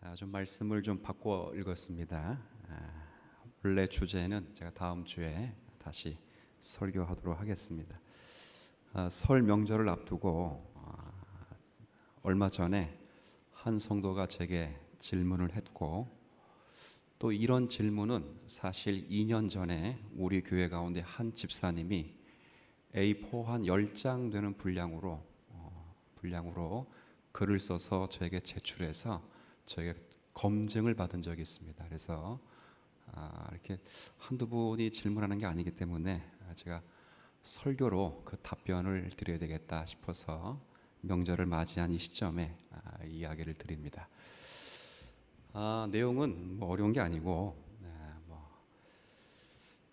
자, 좀 말씀을 좀 바꿔 읽었습니다. 원래 주제는 제가 다음 주에 다시 설교하도록 하겠습니다. 설 명절을 앞두고 얼마 전에 한 성도가 제게 질문을 했고, 또 이런 질문은 사실 2년 전에 우리 교회 가운데 한 집사님이 A4 한 10장 되는 분량으로 글을 써서 저에게 제출해서 저에게 검증을 받은 적이 있습니다. 그래서 이렇게 한두 분이 질문하는 게 아니기 때문에 제가 설교로 그 답변을 드려야 되겠다 싶어서 명절을 맞이한 이 시점에 이야기를 드립니다. 내용은 뭐 어려운 게 아니고,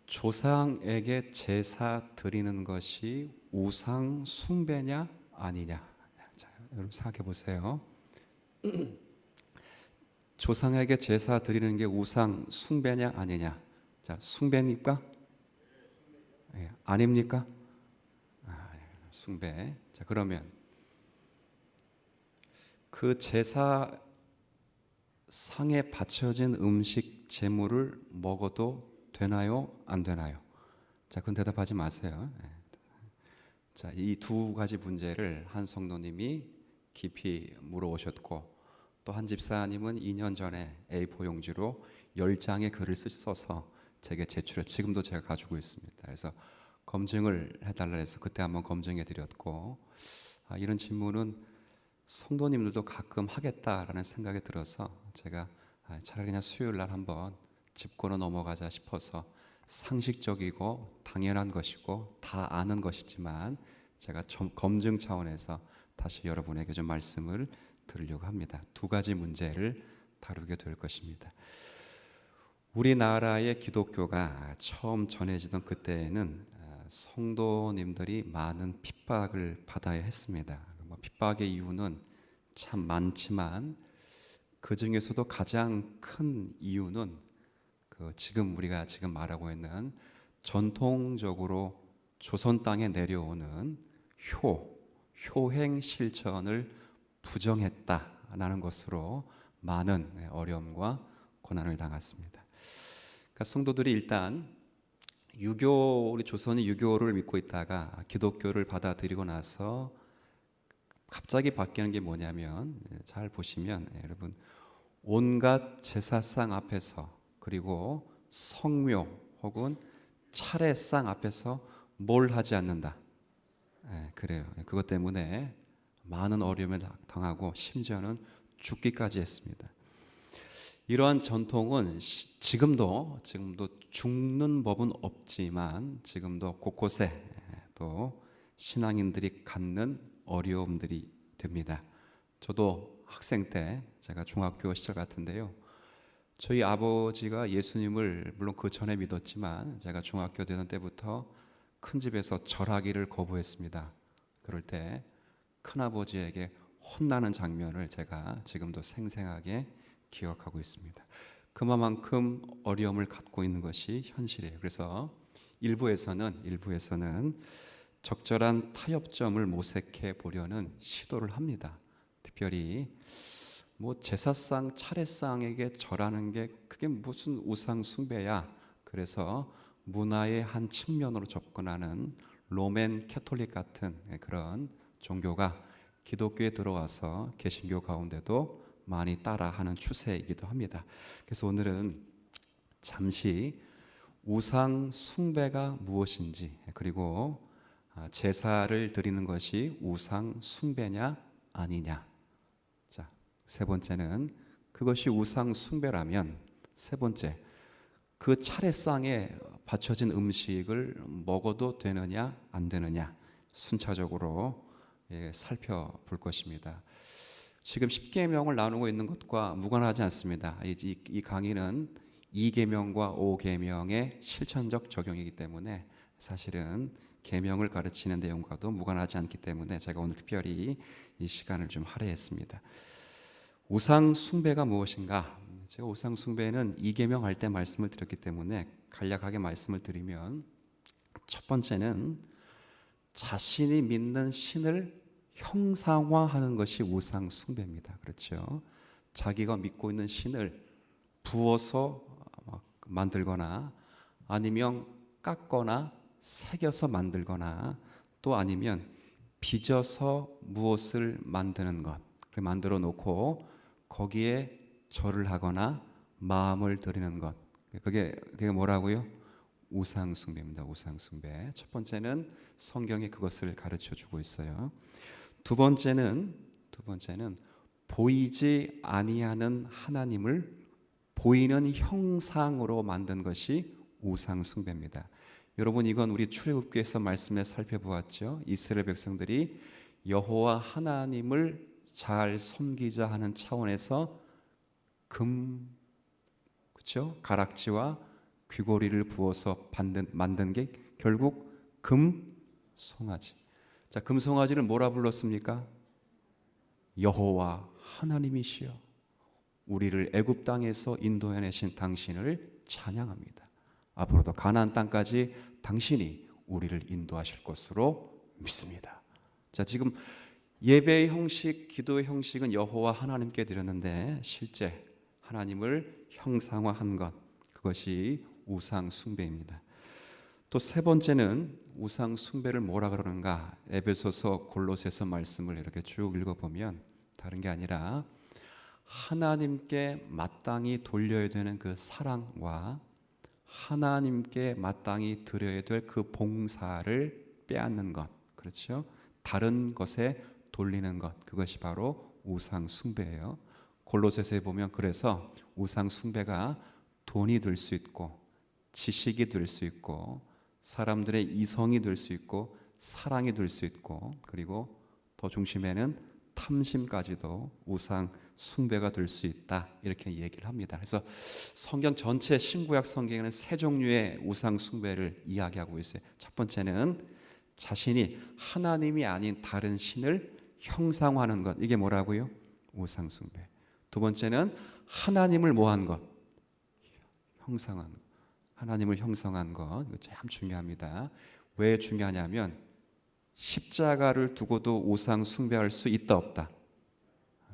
조상에게 제사 드리는 것이 우상 숭배냐 아니냐. 자, 여러분 생각해 보세요. 조상에게 제사 드리는 게 우상 숭배냐 아니냐. 자, 숭배입니까? 아닙니까? 숭배. 자, 그러면 그 제사 상에 바쳐진 음식 제물을 먹어도 되나요? 안 되나요? 자, 그건 대답하지 마세요. 자, 이 두 가지 문제를 한 성도님이 깊이 물어오셨고, 또 한 집사님은 2년 전에 A4 용지로 10장의 글을 써서 제게 제출해 지금도 제가 가지고 있습니다. 그래서 검증을 해달라 해서 그때 한번 검증해 드렸고, 이런 질문은 성도님들도 가끔 하겠다라는 생각이 들어서 제가 차라리 그냥 수요일 날 한번 짚고는 넘어가자 싶어서, 상식적이고 당연한 것이고 다 아는 것이지만 제가 좀 검증 차원에서 다시 여러분에게 좀 말씀을 드리려고 합니다. 두 가지 문제를 다루게 될 것입니다. 우리나라의 기독교가 처음 전해지던 그때에는 성도님들이 많은 핍박을 받아야 했습니다. 핍박의 이유는 참 많지만 그 중에서도 가장 큰 이유는 우리가 지금 말하고 있는 전통적으로 조선 땅에 내려오는 효행 실천을 부정했다라는 것으로 많은 어려움과 고난을 당했습니다. 그러니까 성도들이 일단 우리 조선이 유교를 믿고 있다가 기독교를 받아들이고 나서 갑자기 바뀌는 게 뭐냐면, 잘 보시면 여러분, 온갖 제사상 앞에서, 그리고 성묘 혹은 차례상 앞에서 뭘 하지 않는다. 그래요. 그것 때문에 많은 어려움을 당하고 심지어는 죽기까지 했습니다. 이러한 전통은 지금도 죽는 법은 없지만 지금도 곳곳에 또 신앙인들이 갖는 어려움들이 됩니다. 저도 학생 때, 제가 중학교 시절 같은데요, 저희 아버지가 예수님을 물론 그 전에 믿었지만 제가 중학교 되던 때부터 큰 집에서 절하기를 거부했습니다. 그럴 때 큰아버지에게 혼나는 장면을 제가 지금도 생생하게 기억하고 있습니다. 그만큼 어려움을 갖고 있는 것이 현실이에요. 그래서 일부에서는 적절한 타협점을 모색해 보려는 시도를 합니다. 특별히 제사상, 차례상에게 절하는 게 그게 무슨 우상 숭배야. 그래서 문화의 한 측면으로 접근하는 로맨 캐톨릭 같은 그런 종교가 기독교에 들어와서 개신교 가운데도 많이 따라하는 추세이기도 합니다. 그래서 오늘은 잠시 우상 숭배가 무엇인지, 그리고 제사를 드리는 것이 우상 숭배냐 아니냐. 자, 세 번째는 그것이 우상 숭배라면, 세 번째, 그 차례상에 바쳐진 음식을 먹어도 되느냐 안 되느냐, 순차적으로 살펴볼 것입니다. 지금 10계명을 나누고 있는 것과 무관하지 않습니다. 이 강의는 2계명과 5계명의 실천적 적용이기 때문에 사실은 계명을 가르치는 내용과도 무관하지 않기 때문에 제가 오늘 특별히 이 시간을 좀 할애했습니다. 우상 숭배가 무엇인가? 제가 우상 숭배는 2계명 할 때 말씀을 드렸기 때문에 간략하게 말씀을 드리면, 첫 번째는 자신이 믿는 신을 형상화하는 것이 우상 숭배입니다. 그렇죠? 자기가 믿고 있는 신을 부어서 만들거나 아니면 깎거나 새겨서 만들거나 또 아니면 빚어서 무엇을 만드는 것, 만들어 놓고 거기에 절을 하거나 마음을 드리는 것, 그게 뭐라고요? 우상숭배입니다. 우상숭배. 첫 번째는 성경이 그것을 가르쳐 주고 있어요. 두 번째는 보이지 아니하는 하나님을 보이는 형상으로 만든 것이 우상숭배입니다. 여러분, 이건 우리 출애굽기에서 말씀에 살펴보았죠. 이스라엘 백성들이 여호와 하나님을 잘 섬기자 하는 차원에서 그렇죠? 가락지와 귀고리를 부어서 만든 게 결국 금송아지. 자, 금송아지를 뭐라 불렀습니까? 여호와 하나님이시여 우리를 애굽 땅에서 인도해내신 당신을 찬양합니다. 앞으로도 가나안 땅까지 당신이 우리를 인도하실 것으로 믿습니다. 자, 지금 예배의 형식, 기도의 형식은 여호와 하나님께 드렸는데 실제 하나님을 형상화한 것, 그것이 우상 숭배입니다. 또 세 번째는 우상 숭배를 뭐라 그러는가? 에베소서 골로새서 말씀을 이렇게 쭉 읽어보면 다른 게 아니라 하나님께 마땅히 돌려야 되는 그 사랑과 하나님께 마땅히 드려야 될 그 봉사를 빼앗는 것, 그렇죠? 다른 것에 돌리는 것, 그것이 바로 우상 숭배예요. 골로새서에 보면 그래서 우상 숭배가 돈이 될 수 있고 지식이 될 수 있고 사람들의 이성이 될 수 있고 사랑이 될 수 있고 그리고 더 중심에는 탐심까지도 우상 숭배가 될 수 있다, 이렇게 얘기를 합니다. 그래서 성경 전체 신구약 성경에는 세 종류의 우상 숭배를 이야기하고 있어요. 첫 번째는 자신이 하나님이 아닌 다른 신을 형상화하는 것, 이게 뭐라고요? 우상 숭배. 두 번째는 하나님을 뭐한 것? 형상한 것. 하나님을 형성한 것, 이거 참 중요합니다. 왜 중요하냐면 십자가를 두고도 우상 숭배할 수 있다 없다?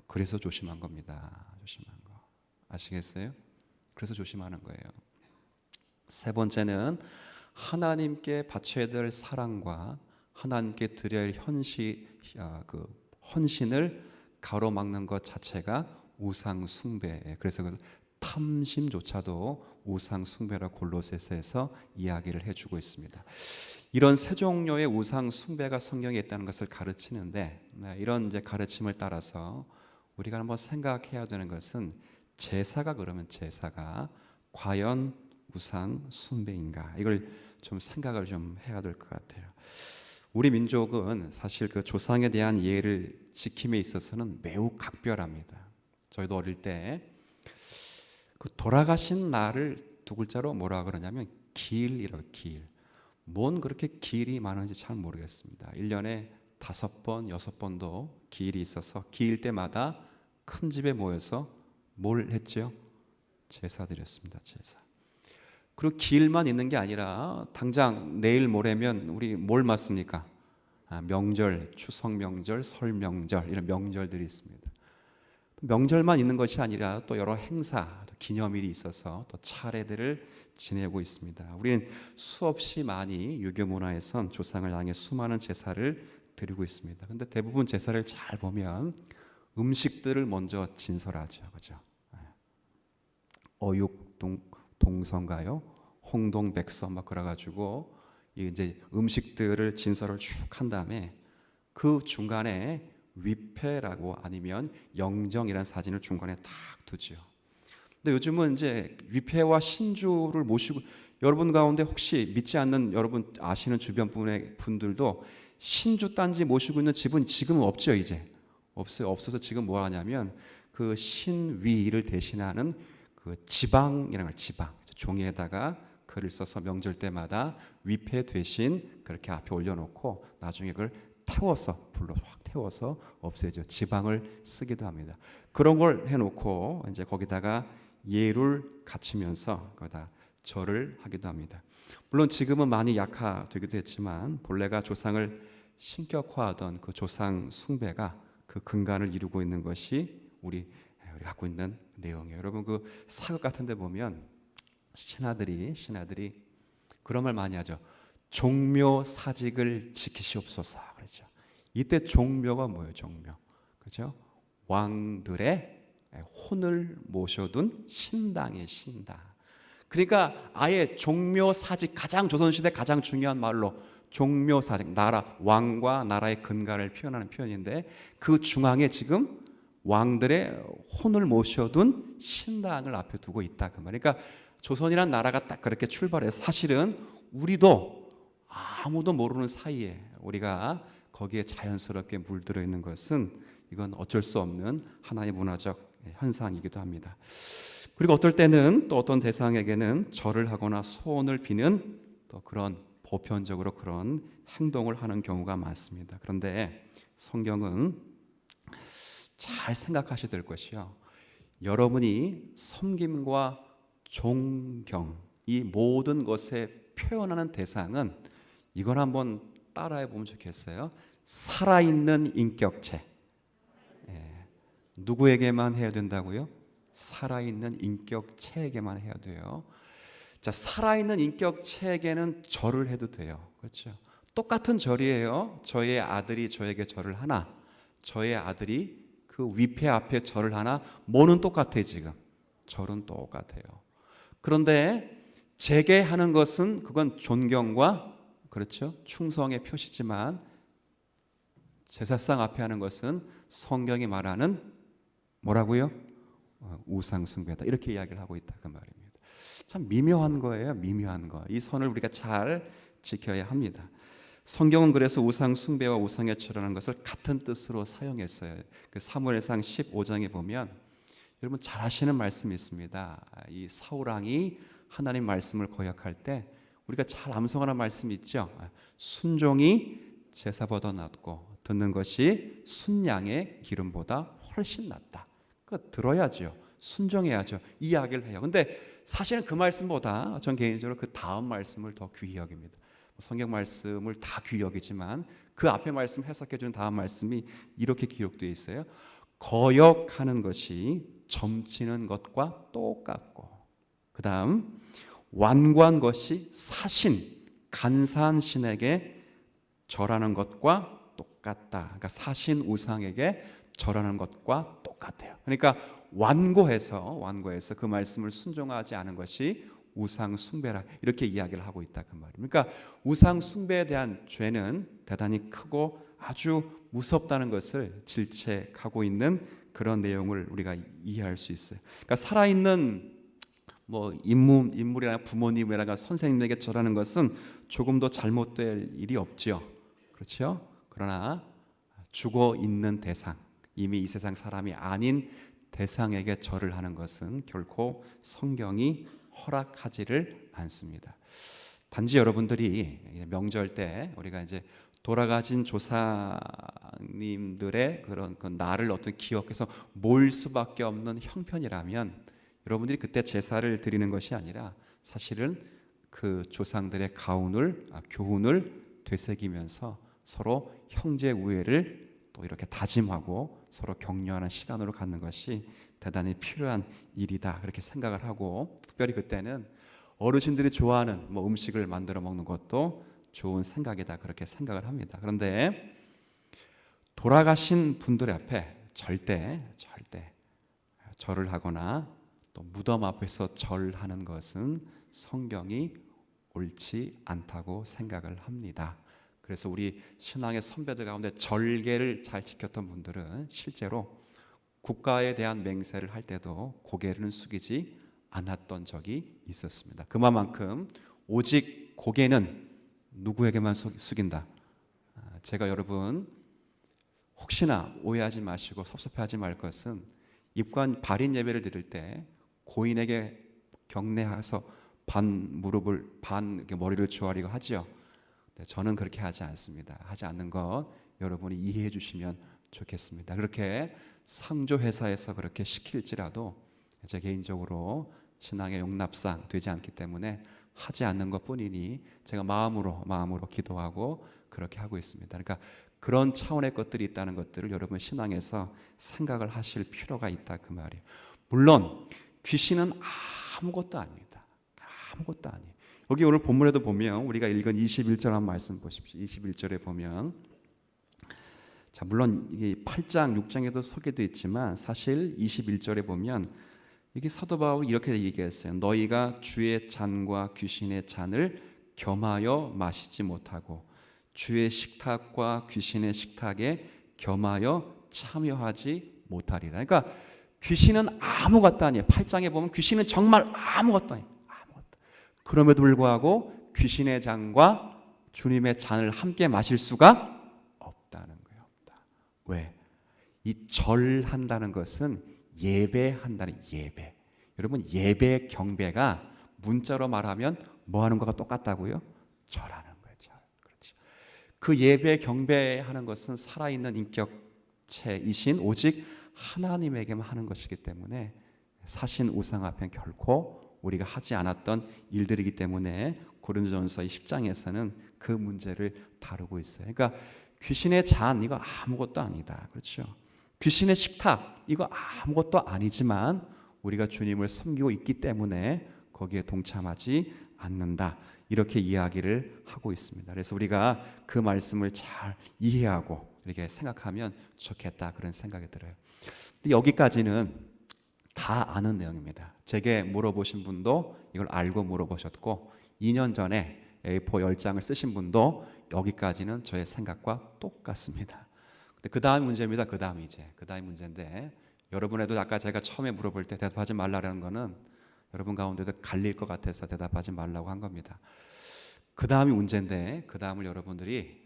그래서 조심한 겁니다. 조심한 거 아시겠어요? 그래서 조심하는 거예요. 세 번째는 하나님께 바쳐야 될 사랑과 하나님께 드려야 할 헌신을 가로막는 것 자체가 우상 숭배예요. 그래서 그 탐심조차도 우상 숭배라고 골로새서에서 이야기를 해주고 있습니다. 이런 세 종류의 우상 숭배가 성경에 있다는 것을 가르치는데, 이런 이제 가르침을 따라서 우리가 한번 생각해야 되는 것은 제사가 과연 우상 숭배인가? 이걸 좀 생각을 좀 해야 될 것 같아요. 우리 민족은 사실 그 조상에 대한 예를 지킴에 있어서는 매우 각별합니다. 저희도 어릴 때 그 돌아가신 날을 두 글자로 뭐라 그러냐면 기일이라고. 기일. 뭔 그렇게 기일이 많은지 잘 모르겠습니다. 1년에 5번, 6번도 기일이 있어서 기일 때마다 큰 집에 모여서 뭘 했죠? 제사 드렸습니다. 제사. 그리고 기일만 있는 게 아니라 당장 내일 모레면 우리 뭘 맞습니까? 명절, 추석 명절, 설 명절, 이런 명절들이 있습니다. 명절만 있는 것이 아니라 또 여러 행사, 또 기념일이 있어서 또 차례들을 지내고 있습니다. 우리는 수없이 많이 유교 문화에선 조상을 향해 수많은 제사를 드리고 있습니다. 근데 대부분 제사를 잘 보면 음식들을 먼저 진설하죠. 그죠? 어육 동성가요? 홍동백서 막 그래가지고 이제 음식들을 진설을 쭉 한 다음에 그 중간에 위패라고 아니면 영정이라는 사진을 중간에 딱 두죠. 근데 요즘은 이제 위패와 신주를 모시고, 여러분 가운데 혹시 믿지 않는 여러분 아시는 주변 분들도 신주 단지 모시고 있는 집은 지금은 없죠. 이제 없어요. 없어서 지금 뭐 하냐면 그 신위를 대신하는 그 지방이라는 걸, 지방 종이에다가 글을 써서 명절 때마다 위패 대신 그렇게 앞에 올려놓고 나중에 그걸 태워서 불로 확 태워서 없애죠. 지방을 쓰기도 합니다. 그런 걸 해놓고 이제 거기다가 예를 갖추면서 거기다 절을 하기도 합니다. 물론 지금은 많이 약화되기도 했지만 본래가 조상을 신격화하던 그 조상 숭배가 그 근간을 이루고 있는 것이 우리 우리 갖고 있는 내용이에요. 여러분 그 사극 같은 데 보면 신하들이 그런 말 많이 하죠. 종묘 사직을 지키시옵소서. 그렇죠. 이때 종묘가 뭐예요? 종묘. 그렇죠? 왕들의 혼을 모셔둔 신당이에요. 신당. 그러니까 아예 종묘 사직, 가장 조선시대 가장 중요한 말로 종묘 사직, 나라, 왕과 나라의 근간을 표현하는 표현인데 그 중앙에 지금 왕들의 혼을 모셔둔 신당을 앞에 두고 있다 그 말. 그러니까 조선이란 나라가 딱 그렇게 출발해서 사실은 우리도 아무도 모르는 사이에 우리가 거기에 자연스럽게 물들어 있는 것은 이건 어쩔 수 없는 하나의 문화적 현상이기도 합니다. 그리고 어떨 때는 또 어떤 대상에게는 절을 하거나 소원을 비는 또 그런 보편적으로 그런 행동을 하는 경우가 많습니다. 그런데 성경은 잘 생각하셔야 될 것이요. 여러분이 섬김과 존경, 이 모든 것에 표현하는 대상은 이걸 한번 따라해 보면 좋겠어요. 살아있는 인격체. 누구에게만 해야 된다고요? 살아있는 인격체에게만 해야 돼요. 자, 살아있는 인격체에게는 절을 해도 돼요. 그렇죠? 똑같은 절이에요. 저의 아들이 저에게 절을 하나, 저의 아들이 그 위패 앞에 절을 하나, 뭐는 똑같아요. 지금 절은 똑같아요. 그런데 제게 하는 것은 그건 존경과 그렇죠? 충성의 표시지만 제사상 앞에 하는 것은 성경이 말하는 뭐라고요? 우상 숭배다. 이렇게 이야기를 하고 있다 그 말입니다. 참 미묘한 거예요. 미묘한 거. 이 선을 우리가 잘 지켜야 합니다. 성경은 그래서 우상 숭배와 우상에 절하는 것을 같은 뜻으로 사용했어요. 그 사무엘상 15장에 보면 여러분 잘 아시는 말씀이 있습니다. 이 사울 왕이 하나님 말씀을 거역할 때 우리가 잘 암송하는 말씀이 있죠. 순종이 제사보다 낫고 듣는 것이 순양의 기름보다 훨씬 낫다. 그거 들어야죠. 순종해야죠. 이야기를 해요. 근데 사실은 그 말씀보다 전 개인적으로 그 다음 말씀을 더 귀히 여깁니다. 성경 말씀을 다 귀히 여기지만 그 앞에 말씀 해석해 준 다음 말씀이 이렇게 기록되어 있어요. 거역하는 것이 점치는 것과 똑같고, 그 다음 완고한 것이 사신, 간사한 신에게 절하는 것과 똑같다. 그러니까 사신 우상에게 절하는 것과 똑같아요. 그러니까 완고해서 그 말씀을 순종하지 않은 것이 우상 숭배라, 이렇게 이야기를 하고 있다 그 말입니다. 그러니까 우상 숭배에 대한 죄는 대단히 크고 아주 무섭다는 것을 질책하고 있는 그런 내용을 우리가 이해할 수 있어요. 그러니까 살아있는 뭐 인물이나 부모님이나 선생님에게 절하는 것은 조금도 잘못될 일이 없죠. 그렇죠? 그러나 죽어 있는 대상, 이미 이 세상 사람이 아닌 대상에게 절을 하는 것은 결코 성경이 허락하지를 않습니다. 단지 여러분들이 명절 때 우리가 이제 돌아가신 조상님들의 그런 그 날을 어떤 기억해서 모일 수밖에 없는 형편이라면 여러분들이 그때 제사를 드리는 것이 아니라 사실은 그 조상들의 교훈을 되새기면서 서로 형제 우애를 또 이렇게 다짐하고 서로 격려하는 시간으로 갖는 것이 대단히 필요한 일이다, 그렇게 생각을 하고, 특별히 그때는 어르신들이 좋아하는 음식을 만들어 먹는 것도 좋은 생각이다, 그렇게 생각을 합니다. 그런데 돌아가신 분들 앞에 절대 절을 하거나 또 무덤 앞에서 절하는 것은 성경이 옳지 않다고 생각을 합니다. 그래서 우리 신앙의 선배들 가운데 절개를 잘 지켰던 분들은 실제로 국가에 대한 맹세를 할 때도 고개를 숙이지 않았던 적이 있었습니다. 그만큼 오직 고개는 누구에게만 숙인다. 제가 여러분 혹시나 오해하지 마시고 섭섭해하지 말 것은 입관 발인 예배를 드릴 때 고인에게 경례해서 반 머리를 조아리고 하지요. 저는 그렇게 하지 않습니다. 하지 않는 것 여러분이 이해해 주시면 좋겠습니다. 그렇게 상조회사에서 그렇게 시킬지라도 제 개인적으로 신앙의 용납상 되지 않기 때문에 하지 않는 것뿐이니 제가 마음으로 기도하고 그렇게 하고 있습니다. 그러니까 그런 차원의 것들이 있다는 것들을 여러분 신앙에서 생각을 하실 필요가 있다 그 말이에요. 물론 귀신은 아무것도 아닙니다. 아무것도 아니에요. 여기 오늘 본문에도 보면 우리가 읽은 21절 한 말씀 보십시오. 21절에 보면 자, 물론 이게 8장, 6장에도 소개되어 있지만 사실 21절에 보면 이게 사도 바울이 이렇게 얘기했어요. 너희가 주의 잔과 귀신의 잔을 겸하여 마시지 못하고 주의 식탁과 귀신의 식탁에 겸하여 참여하지 못하리라. 그러니까 귀신은 아무것도 아니에요. 8장에 보면 귀신은 정말 아무것도 아니에요. 아무것도. 그럼에도 불구하고 귀신의 잔과 주님의 잔을 함께 마실 수가 없다는 거예요. 없다. 왜? 이 절한다는 것은 예배한다는 예배. 여러분 예배 경배가 문자로 말하면 뭐 하는 거가 똑같다고요? 절하는 거예요. 절. 그렇죠. 그 예배 경배하는 것은 살아있는 인격체이신 오직 하나님에게만 하는 것이기 때문에 사신 우상 앞엔 결코 우리가 하지 않았던 일들이기 때문에 고린도전서 10장에서는 그 문제를 다루고 있어요. 그러니까 귀신의 잔 이거 아무것도 아니다. 그렇죠. 귀신의 식탁 이거 아무것도 아니지만 우리가 주님을 섬기고 있기 때문에 거기에 동참하지 않는다. 이렇게 이야기를 하고 있습니다. 그래서 우리가 그 말씀을 잘 이해하고 이렇게 생각하면 좋겠다 그런 생각이 들어요. 근데 여기까지는 다 아는 내용입니다. 제게 물어보신 분도 이걸 알고 물어보셨고 2년 전에 A4 10장을 쓰신 분도 여기까지는 저의 생각과 똑같습니다. 근데 그 다음 문제입니다. 그 다음 문제인데 여러분에도 아까 제가 처음에 물어볼 때 대답하지 말라는 거는 여러분 가운데도 갈릴 것 같아서 대답하지 말라고 한 겁니다. 그 다음이 문제인데 그 다음을 여러분들이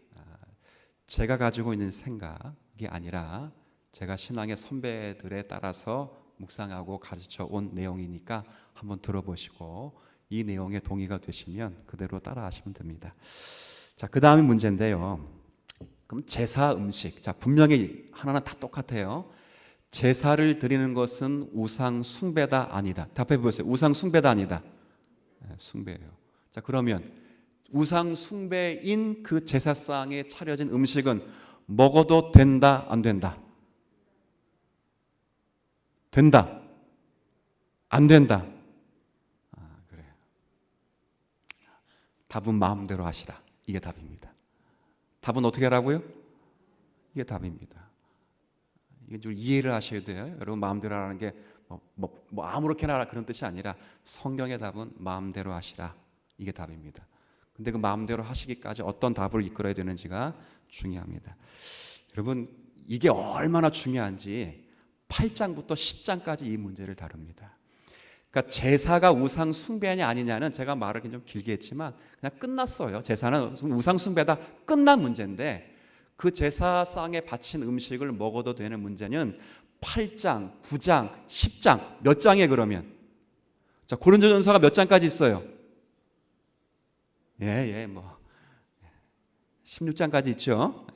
제가 가지고 있는 생각이 아니라 제가 신앙의 선배들에 따라서 묵상하고 가르쳐 온 내용이니까 한번 들어보시고 이 내용에 동의가 되시면 그대로 따라 하시면 됩니다. 자, 그 다음이 문제인데요. 그럼 제사 음식. 자, 분명히 하나는 다 똑같아요. 제사를 드리는 것은 우상 숭배다 아니다. 답해 보세요. 우상 숭배다 아니다. 네, 숭배예요. 자, 그러면 우상 숭배인 그 제사상에 차려진 음식은 먹어도 된다 안 된다? 된다. 안 된다. 그래요. 답은 마음대로 하시라. 이게 답입니다. 답은 어떻게 하라고요? 이게 답입니다. 이게 좀 이해를 하셔야 돼요. 여러분 마음대로 하라는 게 아무렇게나 하라 그런 뜻이 아니라 성경의 답은 마음대로 하시라. 이게 답입니다. 근데 그 마음대로 하시기까지 어떤 답을 이끌어야 되는지가 중요합니다. 여러분 이게 얼마나 중요한지 8장부터 10장까지 이 문제를 다룹니다. 그러니까 제사가 우상 숭배냐 아니냐는 제가 말을 좀 길게 했지만 그냥 끝났어요. 제사는 우상 숭배다 끝난 문제인데 그 제사상에 바친 음식을 먹어도 되는 문제는 8장, 9장, 10장 몇 장에 그러면? 자, 고린도전서가 몇 장까지 있어요? 16장까지 있죠.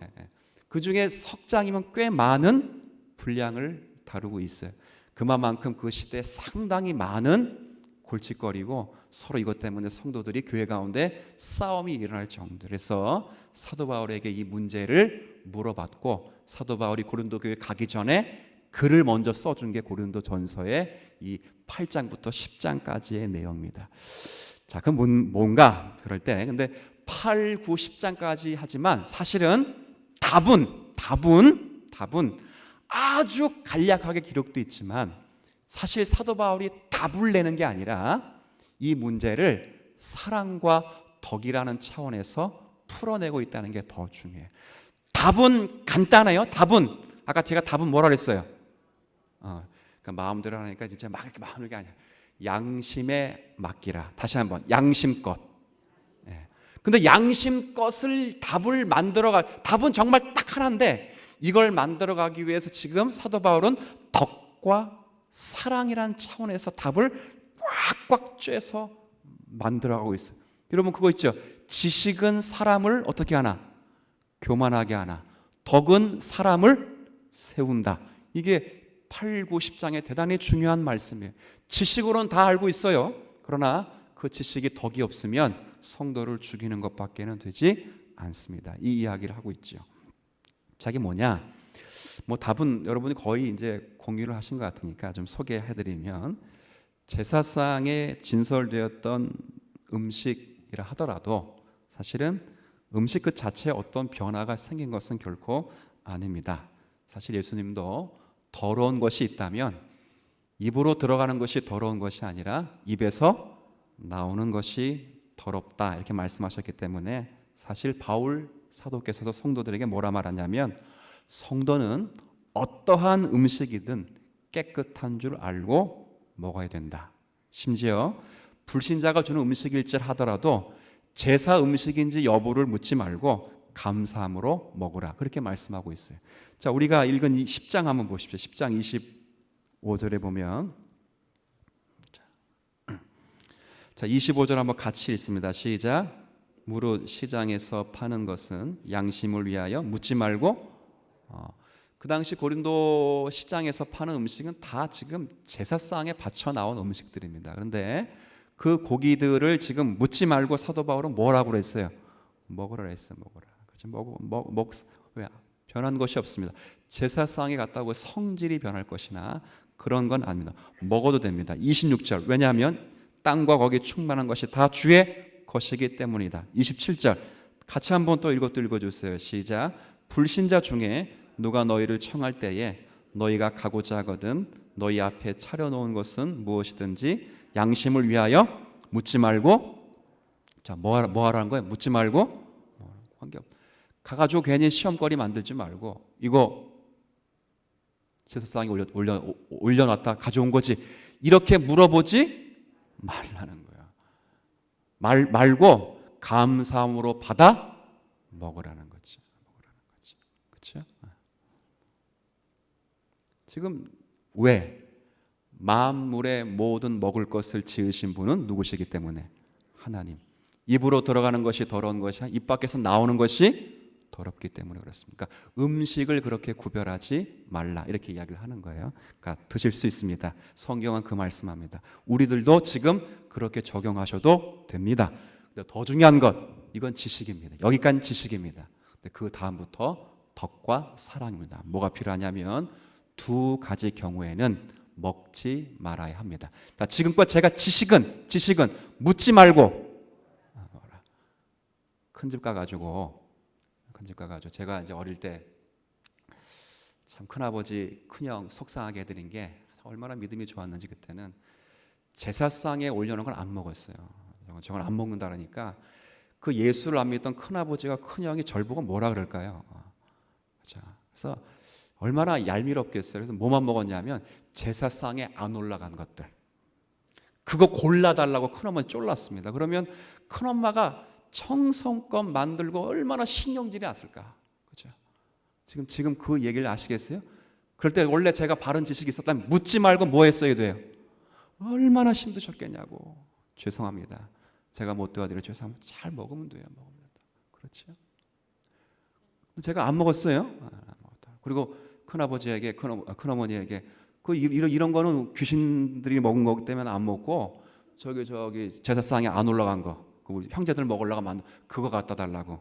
그 중에 석 장이면 꽤 많은 분량을 다루고 있어요. 그만큼 그 시대에 상당히 많은 골칫거리고 서로 이것 때문에 성도들이 교회 가운데 싸움이 일어날 정도. 그래서 사도 바울에게 이 문제를 물어봤고 사도 바울이 고린도 교회 가기 전에 글을 먼저 써준 게 고린도전서의 이 8장부터 10장까지의 내용입니다. 자, 그럼 뭔가 그럴 때 근데 8, 9, 10장까지 하지만 사실은 답은 아주 간략하게 기록되어 있지만 사실 사도 바울이 답을 내는 게 아니라 이 문제를 사랑과 덕이라는 차원에서 풀어내고 있다는 게 더 중요해요. 답은 간단해요. 아까 제가 답은 뭐라 그랬어요? 그러니까 마음대로 하니까 진짜 막 이렇게 마음대로 게 아니야. 양심에 맡기라. 다시 한번 양심껏. 근데 양심껏을 답은 정말 딱 하나인데 이걸 만들어가기 위해서 지금 사도 바울은 덕과 사랑이라는 차원에서 답을 꽉꽉 쬐서 만들어가고 있어요. 여러분 그거 있죠? 지식은 사람을 어떻게 하나? 교만하게 하나. 덕은 사람을 세운다. 이게 8, 9, 10장에 대단히 중요한 말씀이에요. 지식으로는 다 알고 있어요. 그러나 그 지식이 덕이 없으면 성도를 죽이는 것밖에는 되지 않습니다. 이 이야기를 하고 있죠. 갑자기 뭐냐? 뭐 답은 여러분이 거의 이제 공유를 하신 것 같으니까 좀 소개해드리면, 제사상에 진설되었던 음식이라 하더라도 사실은 음식 그 자체에 어떤 변화가 생긴 것은 결코 아닙니다. 사실 예수님도 더러운 것이 있다면 입으로 들어가는 것이 더러운 것이 아니라 입에서 나오는 것이 더럽다, 이렇게 말씀하셨기 때문에 사실 바울 사도께서도 성도들에게 뭐라 말하냐면, 성도는 어떠한 음식이든 깨끗한 줄 알고 먹어야 된다. 심지어 불신자가 주는 음식일지라도 제사 음식인지 여부를 묻지 말고 감사함으로 먹으라, 그렇게 말씀하고 있어요. 자, 우리가 읽은 이 10장 한번 보십시오. 10장 25절에 보면, 자 25절 한번 같이 읽습니다. 시작. 무릇 시장에서 파는 것은 양심을 위하여 묻지 말고, 그 당시 고린도 시장에서 파는 음식은 다 지금 제사상에 바쳐 나온 음식들입니다. 그런데 그 고기들을 지금 묻지 말고 사도 바울은 뭐라고 그랬어요? 먹으라 했어요. 먹으라. 왜? 변한 것이 없습니다. 제사상에 갔다고 성질이 변할 것이나 그런 건 아닙니다. 먹어도 됩니다. 26절. 왜냐하면 땅과 거기 충만한 것이 다 주의 것이기 때문이다. 27절. 같이 한번 또 이것도 읽어주세요. 시작. 불신자 중에 누가 너희를 청할 때에 너희가 가고자 하거든 너희 앞에 차려놓은 것은 무엇이든지 양심을 위하여 묻지 말고, 자, 뭐 하라는 거예요? 묻지 말고, 관계없. 가가지고 괜히 시험거리 만들지 말고, 이거 제사상에 올려놨다 가져온 거지, 이렇게 물어보지 말라는 거야. 말고 감사함으로 받아 먹으라는 거지. 그렇죠? 지금 왜? 만물의 모든 먹을 것을 지으신 분은 누구시기 때문에? 하나님. 입으로 들어가는 것이 더러운 것이 입 밖에서 나오는 것이 더럽기 때문에 그렇습니까? 음식을 그렇게 구별하지 말라, 이렇게 이야기를 하는 거예요. 그러니까 드실 수 있습니다. 성경은 그 말씀합니다. 우리들도 지금 그렇게 적용하셔도 됩니다. 근데 더 중요한 것, 이건 지식입니다. 여기까지 지식입니다. 근데 그 다음부터 덕과 사랑입니다. 뭐가 필요하냐면 두 가지 경우에는 먹지 말아야 합니다. 그러니까 지금껏 제가 지식은 묻지 말고, 큰 집 가가지고 제가 이제 어릴 때 참 큰아버지 큰형 속상하게 해드린 게, 얼마나 믿음이 좋았는지 그때는 제사상에 올려놓은 걸 안 먹었어요. 저걸 안 먹는다라니까 그 예수를 안 믿던 큰아버지가 큰형이 절 보고 뭐라 그럴까요? 자, 그래서 얼마나 얄미웠겠어요. 그래서 뭐만 먹었냐면 제사상에 안 올라간 것들, 그거 골라달라고 큰어머니 쫄랐습니다. 그러면 큰엄마가 청성껏 만들고 얼마나 신경질이 났을까. 그렇죠? 지금 그 얘기를 아시겠어요? 그럴 때 원래 제가 바른 지식이 있었다면 묻지 말고 뭐 했어야 돼요? 얼마나 힘드셨겠냐고. 죄송합니다. 제가 못 도와드려 죄송합니다. 잘 먹으면 돼요. 그렇죠? 제가 안 먹었어요. 그리고 큰아버지에게, 큰어머니에게 이런 거는 귀신들이 먹은 거기 때문에 안 먹고, 저기 제사상에 안 올라간 거, 우리 형제들 먹으려고 만든 그거 갖다 달라고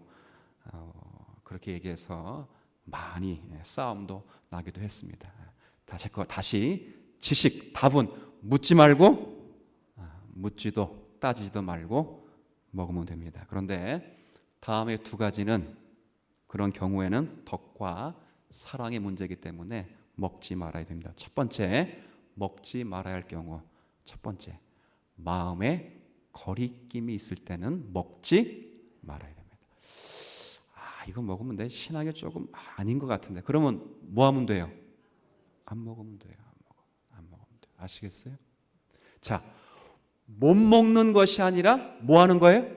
그렇게 얘기해서 많이 싸움도 나기도 했습니다. 다시 지식, 답은 묻지 말고, 묻지도 따지지도 말고 먹으면 됩니다. 그런데 다음에 두 가지는 그런 경우에는 덕과 사랑의 문제이기 때문에 먹지 말아야 됩니다. 첫 번째, 먹지 말아야 할 경우, 첫 번째, 마음에 거리낌이 있을 때는 먹지 말아야 됩니다. 이거 먹으면 내 신앙이 조금 아닌 것 같은데, 그러면 뭐 하면 돼요? 안 먹으면 돼요. 안 먹으면 돼요. 아시겠어요? 자, 못 먹는 것이 아니라 뭐 하는 거예요?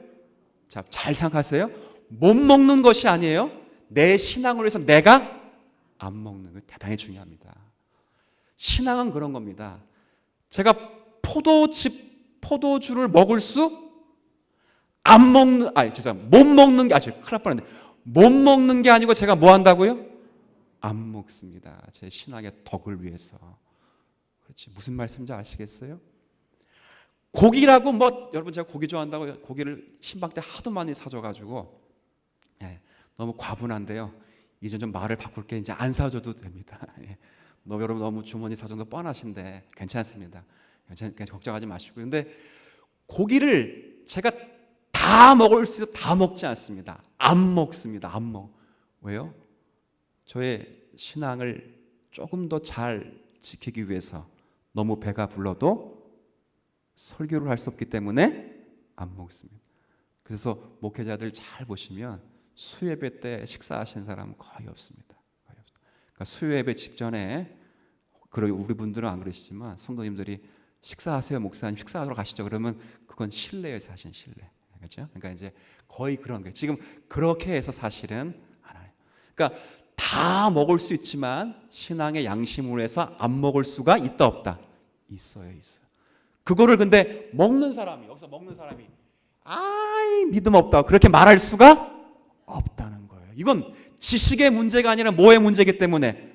자, 잘 생각하세요. 못 먹는 것이 아니에요. 내 신앙을 위해서 내가 안 먹는 거 대단히 중요합니다. 신앙은 그런 겁니다. 제가 포도주를 먹을 수 안 먹는, 못 먹는 게, 큰일 날 뻔했네. 못 먹는 게 아니고 제가 뭐 한다고요? 안 먹습니다. 제 신앙의 덕을 위해서. 그렇지. 무슨 말씀인지 아시겠어요? 고기라고 여러분 제가 고기 좋아한다고 고기를 신방 때 하도 많이 사줘가지고 너무 과분한데요. 이제 좀 말을 바꿀게. 이제 안 사줘도 됩니다. 예. 여러분 너무 주머니 사정도 뻔하신데 괜찮습니다. 걱정하지 마시고. 근데 고기를 제가 다 먹을 수 다 먹지 않습니다. 안 먹습니다. 안 먹. 왜요? 저의 신앙을 조금 더 잘 지키기 위해서 너무 배가 불러도 설교를 할 수 없기 때문에 안 먹습니다. 그래서 목회자들 잘 보시면 수예배 때 식사하시는 사람은 거의 없습니다. 그러니까 수예배 직전에, 그리고 우리 분들은 안 그러시지만 성도님들이 식사하세요 목사님, 식사하러 가시죠. 그러면 그건 실례예요. 사실 실례. 그렇죠? 그러니까 이제 거의 그런 거예요. 지금 그렇게 해서 사실은 안 해요. 그러니까 다 먹을 수 있지만 신앙의 양심으로 해서 안 먹을 수가 있다 없다? 있어요. 그거를 근데 먹는 사람이, 여기서 먹는 사람이 아이 믿음 없다 그렇게 말할 수가 없다는 거예요. 이건 지식의 문제가 아니라 뭐의 문제이기 때문에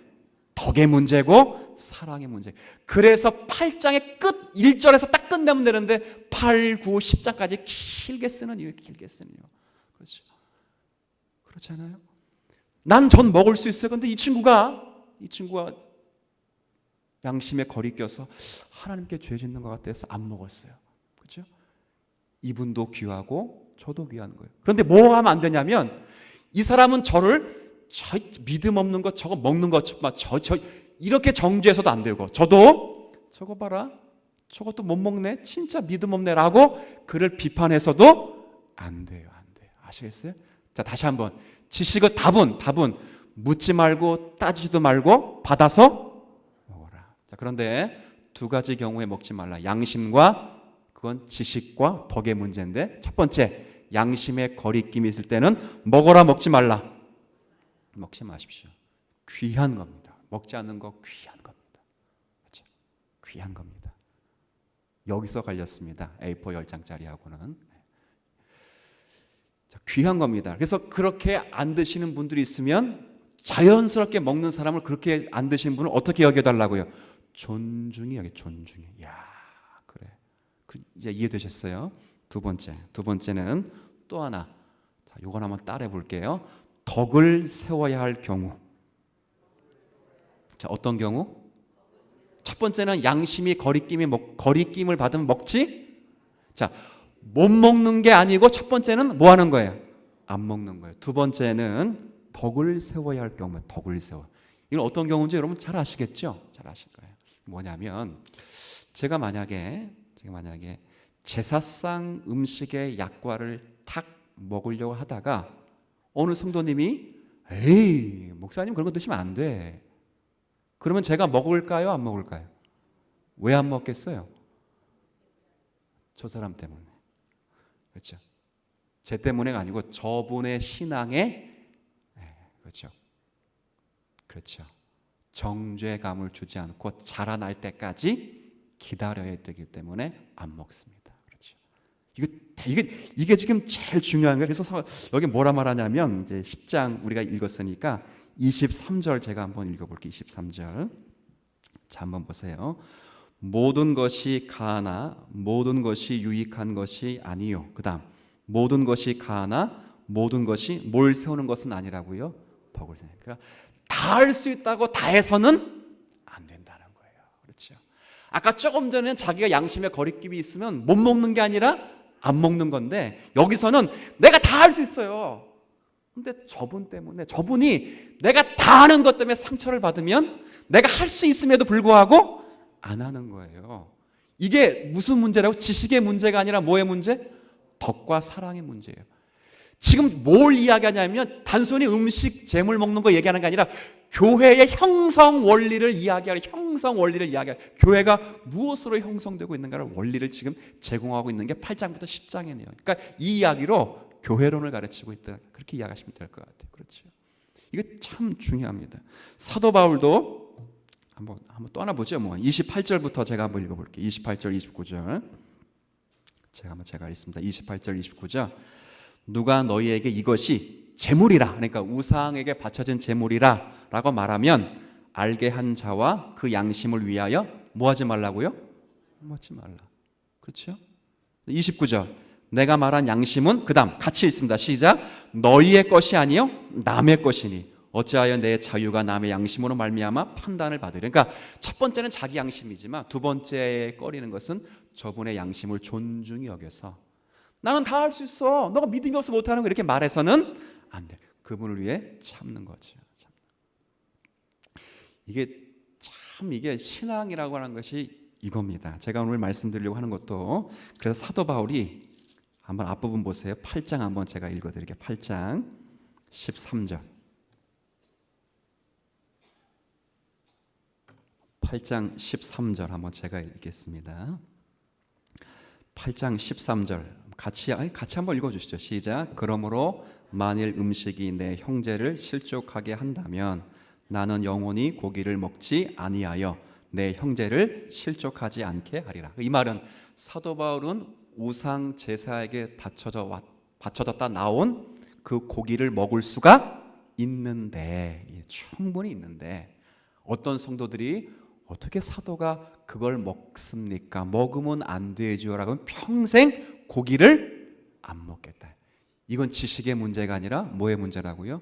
덕의 문제고 사랑의 문제. 그래서 8장의 끝 1절에서 딱 끝내면 되는데 8, 9, 10장까지 길게 쓰는 이유. 그렇죠. 그렇잖아요. 난 전 먹을 수 있어요. 근데 이 친구가 양심에 거리 껴서 하나님께 죄 짓는 것 같아서 안 먹었어요. 그렇죠? 이분도 귀하고 저도 귀한 거예요. 그런데 뭐 하면 안 되냐면 이 사람은 저를 믿음 없는 것 저거 먹는 것 이렇게 정죄해서도 안 되고, 저도 저거 봐라 저것도 못 먹네 진짜 믿음 없네 라고 그를 비판해서도 안 돼요. 아시겠어요? 자, 다시 한번 지식의 답은 묻지 말고 따지지도 말고 받아서 먹어라. 자, 그런데 두 가지 경우에 먹지 말라. 양심과 그건 지식과 덕의 문제인데, 첫 번째 양심에 거리낌이 있을 때는 먹어라 먹지 말라. 먹지 마십시오. 귀한 겁니다. 먹지 않는 거 귀한 겁니다. 그렇죠? 귀한 겁니다. 여기서 갈렸습니다. A4 10장짜리하고는. 자, 귀한 겁니다. 그래서 그렇게 안 드시는 분들이 있으면 자연스럽게 먹는 사람을 그렇게 안 드시는 분을 어떻게 여겨달라고요? 존중히 여겨. 야, 그래. 이제 이해되셨어요? 두 번째는 또 하나. 자, 요건 한번 따라해 볼게요. 덕을 세워야 할 경우. 자, 어떤 경우? 첫 번째는 양심이 거리낌을 받으면 먹지. 자, 못 먹는 게 아니고 첫 번째는 뭐 하는 거예요? 안 먹는 거예요. 두 번째는 덕을 세워야 할 경우. 덕을 세워. 이건 어떤 경우인지 여러분 잘 아시겠죠? 잘 아실 거예요. 뭐냐면 제가 만약에 제사상 음식의 약과를 탁 먹으려고 하다가 어느 성도님이 에이 목사님 그런 거 드시면 안 돼. 그러면 제가 먹을까요? 안 먹을까요? 왜 안 먹겠어요? 저 사람 때문에. 그렇죠? 제 때문에가 아니고 저분의 신앙에 그렇죠. 정죄감을 주지 않고 자라날 때까지 기다려야 되기 때문에 안 먹습니다. 그렇죠. 이게 지금 제일 중요한 거예요. 그래서 여기 뭐라 말하냐면 이제 10장 우리가 읽었으니까 23절 제가 한번 읽어볼게요. 23절. 자, 한번 보세요. 모든 것이 가하나 모든 것이 유익한 것이 아니요. 그다음 모든 것이 가하나 모든 것이 뭘 세우는 것은 아니라고요. 덕을 세우는. 그러니까 다 할 수 있다고 다 해서는 안 된다는 거예요. 그렇죠. 아까 조금 전에 자기가 양심에 거리낌이 있으면 못 먹는 게 아니라 안 먹는 건데, 여기서는 내가 다 할 수 있어요. 근데 저분이 내가 다 하는 것 때문에 상처를 받으면 내가 할 수 있음에도 불구하고 안 하는 거예요. 이게 무슨 문제라고? 지식의 문제가 아니라 뭐의 문제? 덕과 사랑의 문제예요. 지금 뭘 이야기하냐면 단순히 음식, 재물 먹는 거 얘기하는 게 아니라 교회의 형성 원리를 이야기하는, 교회가 무엇으로 형성되고 있는가를 원리를 지금 제공하고 있는 게 8장부터 10장이네요. 그러니까 이 이야기로 교회론을 가르치고 있다. 그렇게 이야기하시면 될 것 같아요. 그렇죠. 이게 참 중요합니다. 사도 바울도 한번 또 하나 보죠. 28절부터 제가 한번 읽어볼게요. 28절, 29절. 제가 읽습니다. 28절, 29절. 누가 너희에게 이것이 재물이라, 그러니까 우상에게 바쳐진 재물이라 라고 말하면 알게 한 자와 그 양심을 위하여 뭐 하지 말라고요? 먹지 말라. 그렇죠? 29절. 내가 말한 양심은, 그 다음 같이 읽습니다. 시작. 너희의 것이 아니요 남의 것이니 어찌하여 내 자유가 남의 양심으로 말미암아 판단을 받으려. 그러니까 첫 번째는 자기 양심이지만 두 번째에 꺼리는 것은 저분의 양심을 존중히 여겨서 나는 다 할 수 있어, 너가 믿음이 없어 못하는 거, 이렇게 말해서는 안 돼. 그분을 위해 참는 거죠. 이게 신앙이라고 하는 것이 이겁니다. 제가 오늘 말씀드리려고 하는 것도, 그래서 사도 바울이 한번 앞부분 보세요. 8장 한번 제가 읽어드릴게요. 8장 13절. 8장 13절 한번 제가 읽겠습니다. 8장 13절 같이 한번 읽어주시죠. 시작. 그러므로 만일 음식이 내 형제를 실족하게 한다면 나는 영원히 고기를 먹지 아니하여 내 형제를 실족하지 않게 하리라. 이 말은 사도 바울은 우상 제사에게 바쳐졌다 나온 그 고기를 먹을 수가 있는데, 충분히 있는데, 어떤 성도들이 어떻게 사도가 그걸 먹습니까? 먹으면 안 되죠 라고 하면 평생 고기를 안 먹겠다. 이건 지식의 문제가 아니라 뭐의 문제라고요?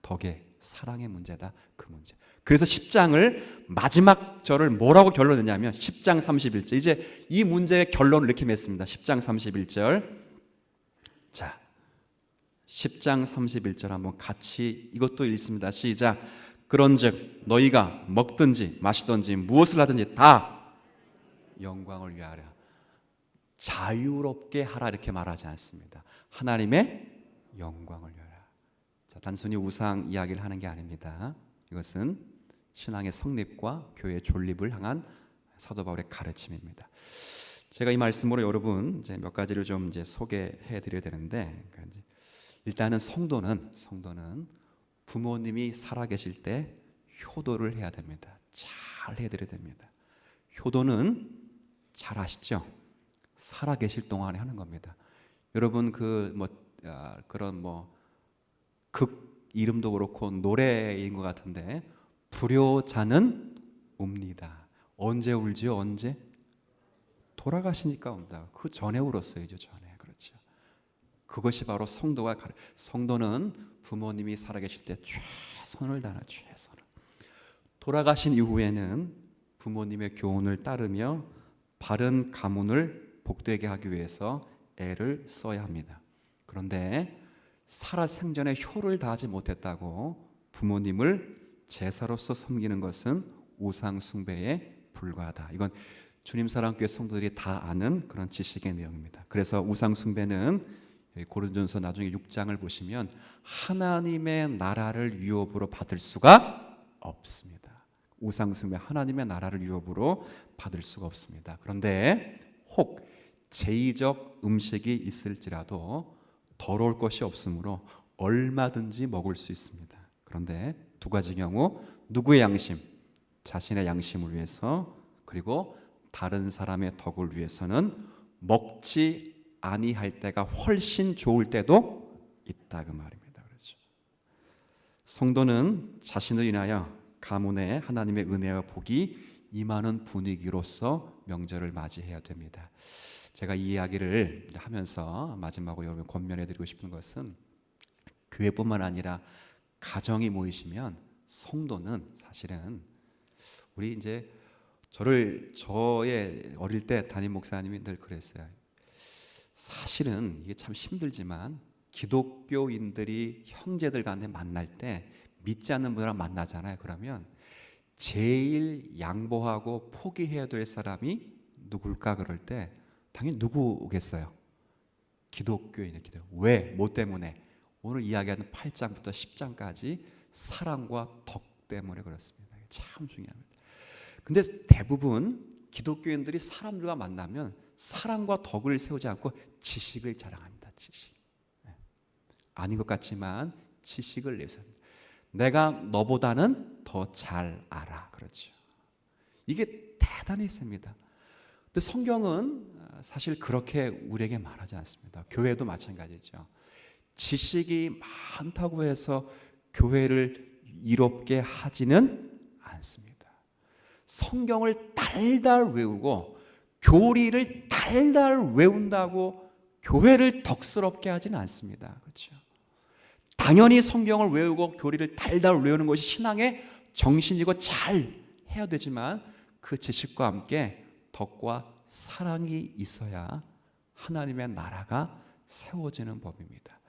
덕의, 사랑의 문제다. 그 문제. 그래서 10장을 마지막 절을 뭐라고 결론냈냐면 10장 31절. 이제 이 문제의 결론을 이렇게 맺습니다. 10장 31절. 자, 10장 31절 한번 같이 이것도 읽습니다. 시작. 그런즉 너희가 먹든지 마시든지 무엇을 하든지 다 영광을 위하라. 자유롭게 하라 이렇게 말하지 않습니다. 하나님의 영광을 위하라. 자, 단순히 우상 이야기를 하는 게 아닙니다. 이것은 신앙의 성립과 교회의 존립을 향한 사도 바울의 가르침입니다. 제가 이 말씀으로 여러분 이제 몇 가지를 좀 이제 소개해 드려야 되는데, 그러니까 일단은 성도는 부모님이 살아계실 때 효도를 해야 됩니다. 잘 해드려야 됩니다. 효도는 잘 아시죠? 살아계실 동안에 하는 겁니다. 여러분 그런 극 이름도 그렇고 노래인 것 같은데, 불효자는 웁니다. 언제 울지요? 언제? 돌아가시니까 운다. 그 전에 울었어요. 이제 전에. 그렇죠. 그것이 바로 성도는 부모님이 살아계실 때 최선을 다하는 최선을. 돌아가신 이후에는 부모님의 교훈을 따르며 바른 가문을 복되게 하기 위해서 애를 써야 합니다. 그런데 살아 생전에 효를 다하지 못했다고 부모님을 제사로서 섬기는 것은 우상 숭배에 불과하다. 이건 주님 사랑교회 성도들이 다 아는 그런 지식의 내용입니다. 그래서 우상 숭배는 고린도전서 나중에 6장을 보시면 하나님의 나라를 유업으로 받을 수가 없습니다. 우상 숭배, 하나님의 나라를 유업으로 받을 수가 없습니다. 그런데 혹 제의적 음식이 있을지라도 더러울 것이 없으므로 얼마든지 먹을 수 있습니다. 그런데 두 가지 경우, 누구의 양심? 자신의 양심을 위해서, 그리고 다른 사람의 덕을 위해서는 먹지 아니할 때가 훨씬 좋을 때도 있다 그 말입니다. 그렇죠. 성도는 자신을 인하여 가문에 하나님의 은혜와 복이 임하는 분위기로서 명절을 맞이해야 됩니다. 제가 이 이야기를 하면서 마지막으로 여러분 권면해드리고 싶은 것은, 교회뿐만 아니라 가정이 모이시면 성도는 사실은, 우리 이제 저의 어릴 때 담임 목사님이 늘 그랬어요. 사실은 이게 참 힘들지만 기독교인들이 형제들 간에 만날 때 믿지 않는 분들랑 만나잖아요. 그러면 제일 양보하고 포기해야 될 사람이 누굴까 그럴 때 당연히 누구겠어요? 기독교인의 기도. 왜? 뭐 때문에? 오늘 이야기하는 8장부터 10장까지 사랑과 덕 때문에 그렇습니다. 참 중요합니다. 근데 대부분 기독교인들이 사람들과 만나면 사랑과 덕을 세우지 않고 지식을 자랑합니다. 지식. 아닌 것 같지만 지식을 내서 내가 너보다는 더 잘 알아. 그렇죠. 이게 대단히 셉니다. 근데 성경은 사실 그렇게 우리에게 말하지 않습니다. 교회도 마찬가지죠. 지식이 많다고 해서 교회를 이롭게 하지는 않습니다. 성경을 달달 외우고 교리를 달달 외운다고 교회를 덕스럽게 하지는 않습니다. 그렇죠? 당연히 성경을 외우고 교리를 달달 외우는 것이 신앙의 정신이고 잘 해야 되지만 그 지식과 함께 덕과 사랑이 있어야 하나님의 나라가 세워지는 법입니다.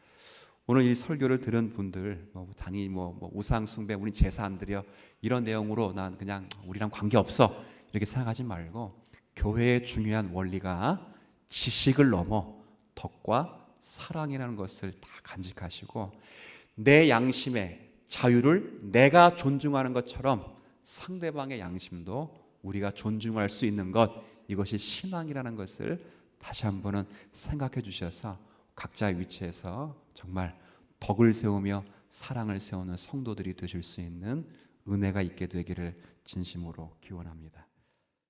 오늘 이 설교를 들은 분들, 당연히 우상 숭배, 우리 제사 안 드려 이런 내용으로 난 그냥 우리랑 관계 없어 이렇게 생각하지 말고 교회의 중요한 원리가 지식을 넘어 덕과 사랑이라는 것을 다 간직하시고 내 양심의 자유를 내가 존중하는 것처럼 상대방의 양심도 우리가 존중할 수 있는 것, 이것이 신앙이라는 것을 다시 한번은 생각해 주셔서 각자의 위치에서 정말 덕을 세우며 사랑을 세우는 성도들이 되실 수 있는 은혜가 있게 되기를 진심으로 기원합니다.